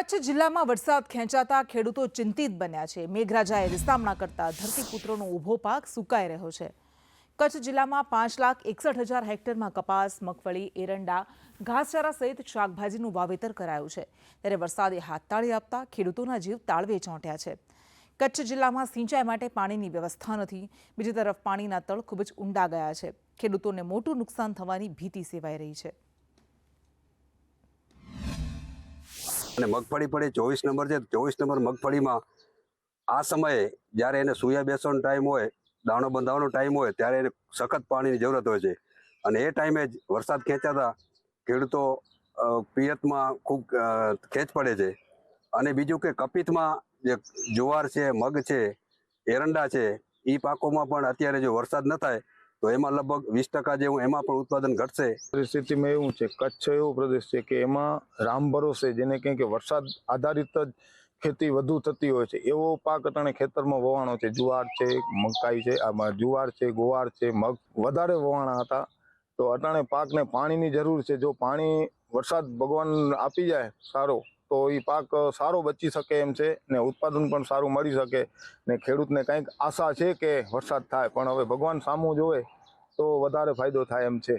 કચ્છ જિલ્લામાં વરસાદ ખેંચાતા ખેડૂતો ચિંતિત બન્યા છે। મેઘરાજાએ વિસામણા કરતા ધરતીપુત્રોનો ઊભો પાક સુકાઈ રહ્યો છે। કચ્છ જિલ્લામાં 5,61,000 હેક્ટરમાં કપાસ, મગફળી, એરંડા, ઘાસચારા સહિત શાકભાજીનું વાવેતર કરાયું છે। ત્યારે વરસાદે હાથતાળી આપતા ખેડૂતોના જીવ તાળવે ચોંટ્યા છે। કચ્છ જિલ્લામાં સિંચાઈ માટે પાણીની વ્યવસ્થા નથી। બીજી તરફ પાણીના તળ ખૂબ જ ઊંડા ગયા છે। ખેડૂતોને મોટું નુકસાન થવાની ભીતિ સેવાઈ રહી છે। અને મગફળી પડે 24 નંબર છે। 24 નંબર મગફળીમાં આ સમયે જ્યારે એને સૂયા બેસવાનો ટાઈમ હોય, દાણો બંધાવવાનો ટાઈમ હોય, ત્યારે એને સખત પાણીની જરૂરત હોય છે। અને એ ટાઈમે જ વરસાદ ખેંચાતા ખેડૂતો પિયતમાં ખૂબ ખેંચ પડે છે। અને બીજું કે કપિતમાં જે જુવાર છે, મગ છે, એરંડા છે, એ પાકોમાં પણ અત્યારે જો વરસાદ ન થાય તો એમાં લગભગ 20% જેવું એમાં પણ ઉત્પાદન ઘટશે। પરિસ્થિતિમાં એવું છે, કચ્છ એવો પ્રદેશ છે કે એમાં રામ ભરોસે જેને કહે કે વરસાદ આધારિત જ ખેતી વધુ થતી હોય છે, એવો પાક અટાણે ખેતરમાં વવાણો છે। જુવાર છે, મકાઈ છે, આમાં જુવાર છે, ગોવાર છે, મગ વધારે વવાણા હતા। તો અટાણે પાકને પાણીની જરૂર છે। જો પાણી વરસાદ ભગવાન આપી જાય સારો તો એ પાક સારો બચી શકે એમ છે ને ઉત્પાદન પણ સારું મળી શકે ને ખેડૂતને કંઈક આશા છે કે વરસાદ થાય, પણ હવે ભગવાન સામું જોવે તો વધારે ફાયદો થાય એમ છે।